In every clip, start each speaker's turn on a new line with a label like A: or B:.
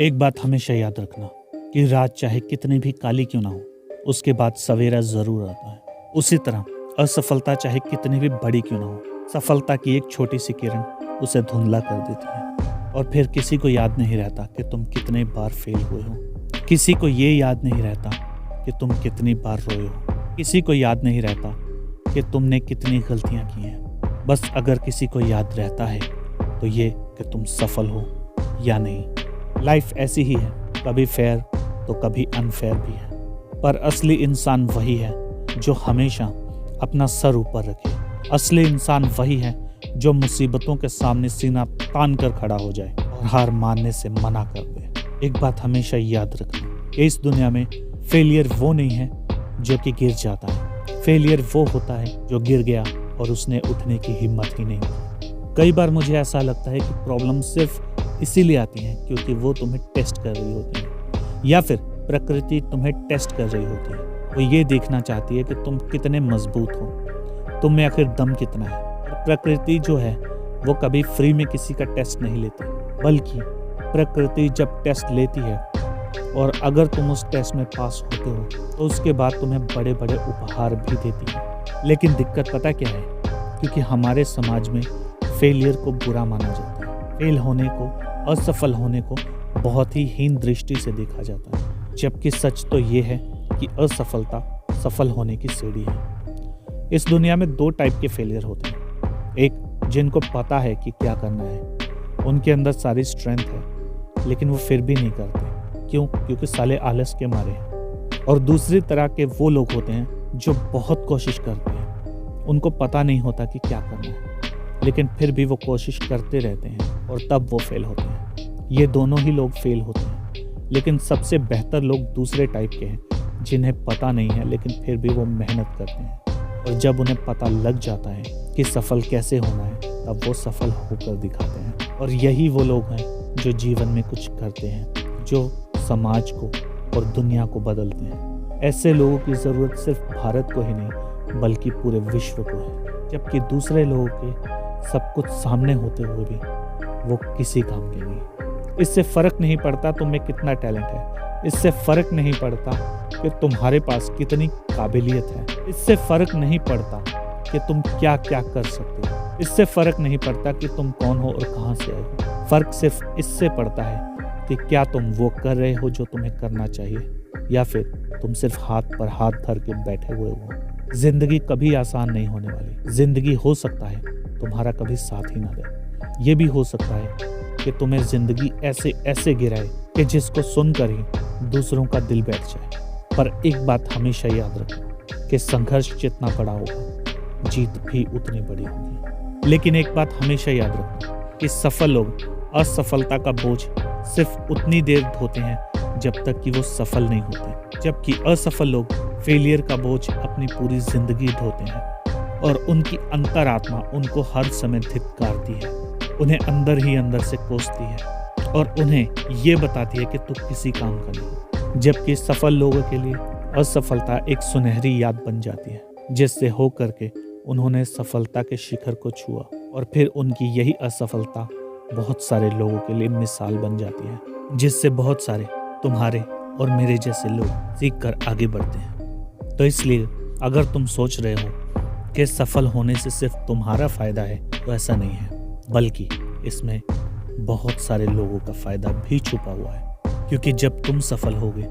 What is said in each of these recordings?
A: एक बात हमेशा याद रखना कि रात चाहे कितनी भी काली क्यों ना हो, उसके बाद सवेरा जरूर आता है। उसी तरह असफलता चाहे कितनी भी बड़ी क्यों ना हो, सफलता की एक छोटी सी किरण उसे धुंधला कर देती है। और फिर किसी को याद नहीं रहता कि तुम कितने बार फेल हुए हो। किसी को ये याद नहीं रहता कि तुम कितनी बार रोए हो। किसी को याद नहीं रहता कि तुमने कितनी गलतियां की हैं। बस अगर किसी को याद रहता है तो ये कि तुम सफल हो या नहीं। लाइफ ऐसी ही है, कभी फेयर तो कभी अनफेयर भी है, पर असली इंसान वही है जो हमेशा अपना सर ऊपर रखे। असली इंसान वही है जो मुसीबतों के सामने सीना तान कर खड़ा हो जाए और हार मानने से मना कर दे। एक बात हमेशा याद रखना कि इस दुनिया में फेलियर वो नहीं है जो कि गिर जाता है। फेलियर वो होता है जो गिर गया और उसने उठने की हिम्मत ही नहीं की। कई बार मुझे ऐसा लगता है कि प्रॉब्लम सिर्फ इसीलिए आती है क्योंकि वो तुम्हें टेस्ट कर रही होती है, या फिर प्रकृति तुम्हें टेस्ट कर रही होती है। वो ये देखना चाहती है कि तुम कितने मजबूत हो, तुम में आखिर दम कितना है। प्रकृति जो है वो कभी फ्री में किसी का टेस्ट नहीं लेती, बल्कि प्रकृति जब टेस्ट लेती है और अगर तुम उस टेस्ट में पास होते हो तो उसके बाद तुम्हें बड़े बड़े उपहार भी देती है। लेकिन दिक्कत पता क्या है, क्योंकि हमारे समाज में फेलियर को बुरा माना जाता है। फेल होने को, असफल होने को बहुत ही हीन दृष्टि से देखा जाता है, जबकि सच तो ये है कि असफलता सफल होने की सीढ़ी है। इस दुनिया में दो टाइप के फेलियर होते हैं। एक, जिनको पता है कि क्या करना है, उनके अंदर सारी स्ट्रेंथ है लेकिन वो फिर भी नहीं करते। क्यों? क्योंकि साले आलस के मारे हैं। और दूसरी तरह के वो लोग होते हैं जो बहुत कोशिश करते हैं, उनको पता नहीं होता कि क्या करना है लेकिन फिर भी वो कोशिश करते रहते हैं और तब वो फेल होते हैं। ये दोनों ही लोग फेल होते हैं, लेकिन सबसे बेहतर लोग दूसरे टाइप के हैं जिन्हें पता नहीं है लेकिन फिर भी वो मेहनत करते हैं। और जब उन्हें पता लग जाता है कि सफल कैसे होना है, तब वो सफल होकर दिखाते हैं। और यही वो लोग हैं जो जीवन में कुछ करते हैं, जो समाज को और दुनिया को बदलते हैं। ऐसे लोगों की ज़रूरत सिर्फ भारत को ही नहीं बल्कि पूरे विश्व को है। जबकि दूसरे लोगों के सब कुछ सामने होते हुए भी वो किसी काम के नहीं। इससे फ़र्क नहीं पड़ता तुम में कितना टैलेंट है, इससे फ़र्क नहीं पड़ता कि तुम्हारे पास कितनी काबिलियत है, इससे फ़र्क नहीं पड़ता कि तुम क्या क्या कर सकते हो, इससे फ़र्क नहीं पड़ता कि तुम कौन हो और कहाँ से आए हो। फ़र्क सिर्फ इससे पड़ता है कि क्या तुम वो कर रहे हो जो तुम्हें करना चाहिए, या फिर तुम सिर्फ हाथ पर हाथ धर के बैठे हुए हो। जिंदगी कभी आसान नहीं होने वाली। जिंदगी हो सकता है तुम्हारा कभी साथ ही ना दे। ये भी हो सकता है कि तुम्हें जिंदगी ऐसे ऐसे गिराए कि जिसको सुनकर ही दूसरों का दिल बैठ जाए। पर एक बात हमेशा याद रखो कि संघर्ष जितना बड़ा होगा, जीत भी उतनी बड़ी होगी। लेकिन एक बात हमेशा याद रखो कि सफल लोग असफलता का बोझ सिर्फ उतनी देर ढोते हैं जब तक कि वो सफल नहीं होते, जबकि असफल लोग फेलियर का बोझ अपनी पूरी जिंदगी ढोते हैं। और उनकी अंतरात्मा उनको हर समय धिक्कारती है, उन्हें अंदर ही अंदर से कोसती है और उन्हें ये बताती है कि तू किसी काम का नहीं। जबकि सफल लोगों के लिए असफलता एक सुनहरी याद बन जाती है, जिससे हो करके उन्होंने सफलता के शिखर को छुआ और फिर उनकी यही असफलता बहुत सारे लोगों के लिए मिसाल बन जाती है, जिससे बहुत सारे तुम्हारे और मेरे जैसे लोग सीख कर आगे बढ़ते हैं। तो इसलिए अगर तुम सोच रहे हो कि सफल होने से सिर्फ तुम्हारा फायदा है, तो ऐसा नहीं है, बल्कि इसमें बहुत सारे लोगों का फायदा भी छुपा हुआ है। क्योंकि जब तुम सफल होगे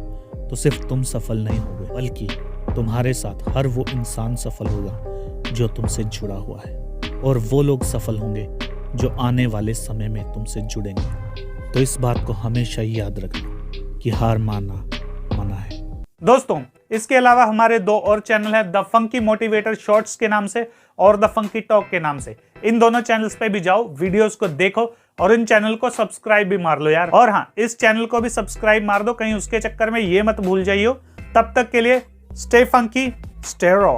A: तो सिर्फ तुम सफल नहीं होगे, बल्कि तुम्हारे साथ हर वो इंसान सफल होगा जो तुमसे जुड़ा हुआ है, और वो लोग सफल होंगे जो आने वाले समय में तुमसे जुड़ेंगे। तो इस बात को हमेशा याद रखना कि हार मानना मना है।
B: दोस्तों, इसके अलावा हमारे दो और चैनल है, द फंकी मोटिवेटर शॉर्ट्स के नाम से और द फंकी टॉक के नाम से। इन दोनों चैनल्स पे भी जाओ, वीडियोस को देखो और इन चैनल को सब्सक्राइब भी मार लो यार। और हाँ, इस चैनल को भी सब्सक्राइब मार दो, कहीं उसके चक्कर में ये मत भूल जाइयो। तब तक के लिए स्टे फंकी, स्टे रॉ।